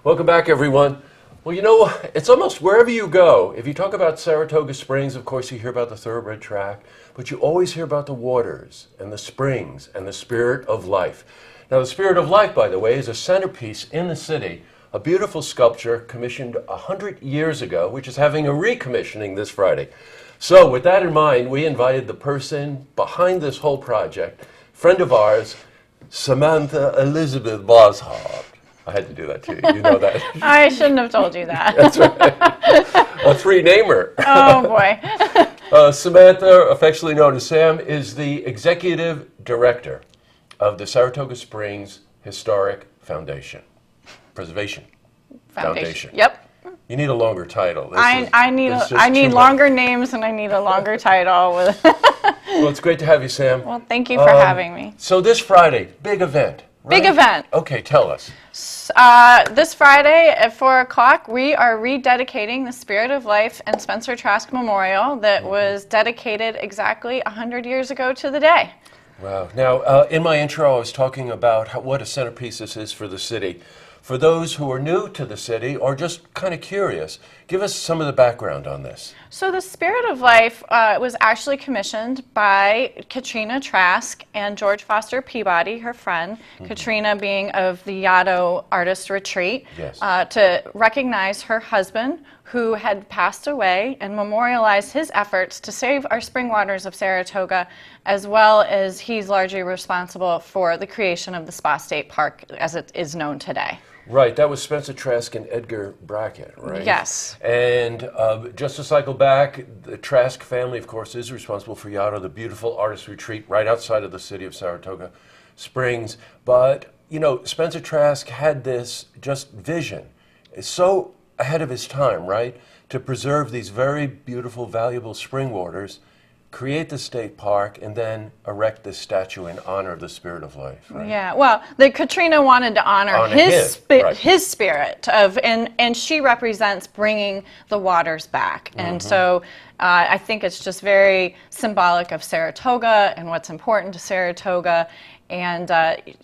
Welcome back, everyone. Well, you know, it's almost wherever you go. If you talk about Saratoga Springs, of course, you hear about the thoroughbred track, but you always hear about the waters and the springs and the spirit of life. Now, the spirit of life, by the way, is a centerpiece in the city, a beautiful sculpture commissioned 100 years ago, which is having a recommissioning this Friday. So, with that in mind, we invited the person behind this whole project, friend of ours, Samantha Elizabeth Boshart. I had to do that too. You know that. I shouldn't have told you that. That's right. A three-namer. Oh, boy. Samantha, affectionately known as Sam, is the executive director of the Saratoga Springs Historic Preservation Foundation. Yep. You need a longer title. I need longer names and I need a longer title. Well, it's great to have you, Sam. Well, thank you for having me. So this Friday, big event. Right? Big event. Okay, tell us. This Friday at 4 o'clock, we are rededicating the Spirit of Life and Spencer Trask Memorial that was dedicated exactly 100 years ago to the day. Wow. Now, in my intro, I was talking about what a centerpiece this is for the city. For those who are new to the city or just kind of curious, give us some of the background on this. So the Spirit of Life was actually commissioned by Katrina Trask and George Foster Peabody, her friend, Katrina being of the Yaddo Artist Retreat, yes. To recognize her husband who had passed away and memorialize his efforts to save our spring waters of Saratoga, as well as he's largely responsible for the creation of the Spa State Park as it is known today. Right, that was Spencer Trask and Edgar Brackett, right? Yes. And just to cycle back, the Trask family, of course, is responsible for Yaddo, the beautiful artist retreat right outside of the city of Saratoga Springs. But, you know, Spencer Trask had this just vision. It's so ahead of his time, right? To preserve these very beautiful, valuable spring waters, create the state park, and then erect this statue in honor of the Spirit of Life, right? Yeah, well, Katrina wanted to honor his spirit of, and she represents bringing the waters back. And so I think it's just very symbolic of Saratoga and what's important to Saratoga. And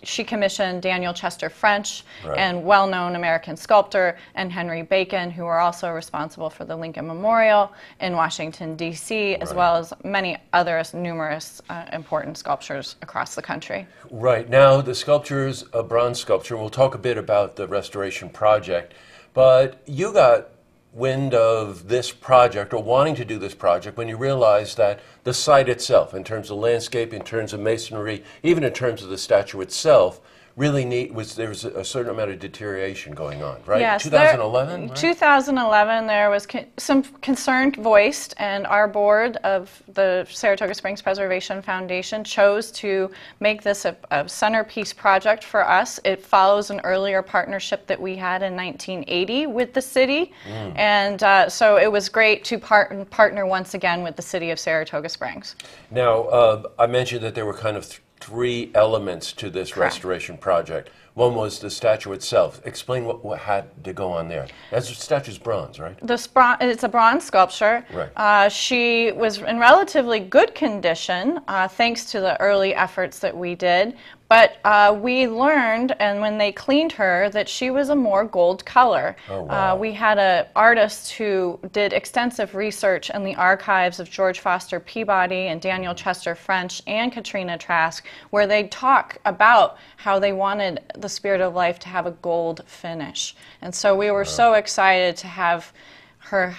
she commissioned Daniel Chester French and well-known American sculptor and Henry Bacon, who are also responsible for the Lincoln Memorial in Washington, D.C., as well as many other numerous important sculptures across the country. Right. Now, the sculpture is a bronze sculpture, and we'll talk a bit about the restoration project. But you got wind of this project, or wanting to do this project, when you realized that the site itself, in terms of landscape, in terms of masonry, even in terms of the statue itself, really there was a certain amount of deterioration going on, right? Yes, 2011? Right? 2011, there was some concern voiced, and our board of the Saratoga Springs Preservation Foundation chose to make this a centerpiece project for us. It follows an earlier partnership that we had in 1980 with the city, and so it was great to partner once again with the city of Saratoga Springs. Now, I mentioned that there were kind of three elements to this restoration project. One was the statue itself. Explain what had to go on there. That statue's bronze, right? It's a bronze sculpture. Right. She was in relatively good condition, thanks to the early efforts that we did. But we learned, and when they cleaned her, that she was a more gold color. Oh, wow. We had an artist who did extensive research in the archives of George Foster Peabody and Daniel Chester French and Katrina Trask, where they talk about how they wanted the Spirit of Life to have a gold finish. And so we were so excited to have her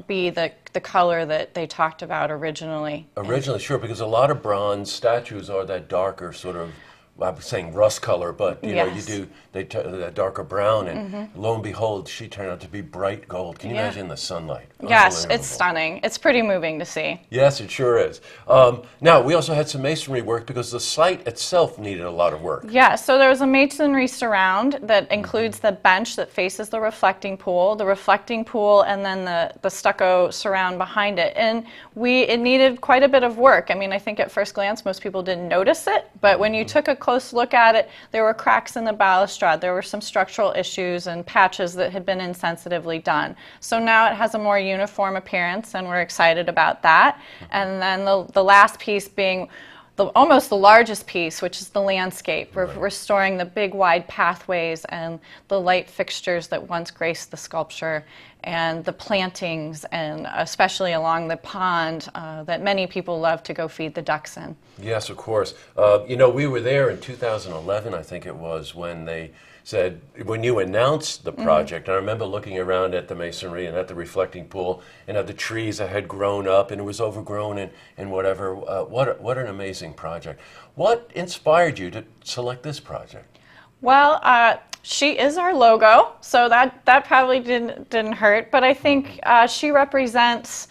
be the color that they talked about originally. Originally, sure, because a lot of bronze statues are that darker sort of, I'm saying rust color, but you know, you do that darker brown, and lo and behold, she turned out to be bright gold. Can you imagine the sunlight? Yes, it's stunning. It's pretty moving to see. Yes, it sure is. Now, we also had some masonry work because the site itself needed a lot of work. Yeah, so there was a masonry surround that includes the bench that faces the reflecting pool, and then the stucco surround behind it. And it needed quite a bit of work. I mean, I think at first glance, most people didn't notice it, but when you took a close look at it, there were cracks in the balustrade. There were some structural issues and patches that had been insensitively done. So now it has a more uniform appearance, and we're excited about that. And then the last piece being almost the largest piece, which is the landscape. We're restoring the big wide pathways and the light fixtures that once graced the sculpture, and the plantings, and especially along the pond that many people love to go feed the ducks in. Yes, of course. You know, we were there in 2011, I think it was, when they said, when you announced the project, and I remember looking around at the masonry and at the reflecting pool and at the trees that had grown up and it was overgrown and whatever. What an amazing project. What inspired you to select this project? Well, she is our logo, so that probably didn't hurt, but I think she represents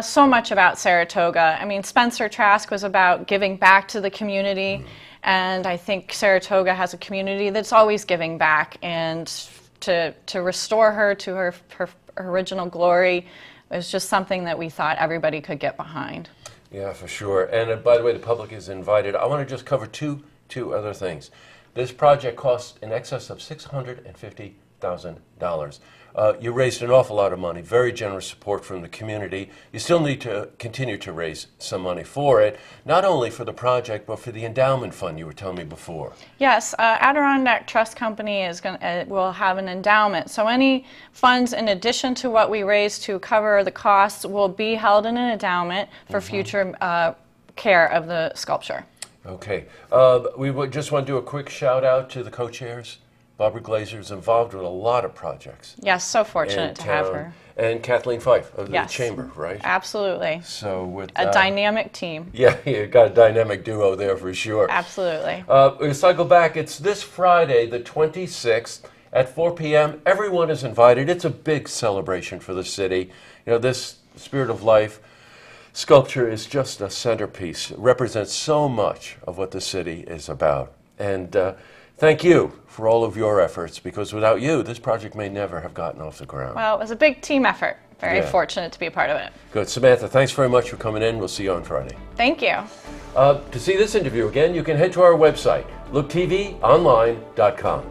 so much about Saratoga. I mean, Spencer Trask was about giving back to the community, and I think Saratoga has a community that's always giving back, and to restore her to her original glory was just something that we thought everybody could get behind. Yeah, for sure. And by the way, the public is invited. I want to just cover two other things. This project cost in excess of $650,000. You raised an awful lot of money, very generous support from the community. You still need to continue to raise some money for it, not only for the project, but for the endowment fund you were telling me before. Yes, Adirondack Trust Company will have an endowment. So any funds in addition to what we raise to cover the costs will be held in an endowment for future care of the sculpture. Okay. We would just want to do a quick shout out to the co-chairs. Barbara Glazer is involved with a lot of projects. Yes, so fortunate to have her. And Kathleen Fife of the Chamber, right? Absolutely. So with a dynamic team. Yeah, you got a dynamic duo there for sure. Absolutely. We cycle back. It's this Friday, the 26th, at 4 p.m. Everyone is invited. It's a big celebration for the city. You know, this Spirit of Life sculpture is just a centerpiece. It represents so much of what the city is about. And thank you for all of your efforts, because without you, this project may never have gotten off the ground. Well, it was a big team effort. Very fortunate to be a part of it. Good. Samantha, thanks very much for coming in. We'll see you on Friday. Thank you. To see this interview again, you can head to our website, looktvonline.com.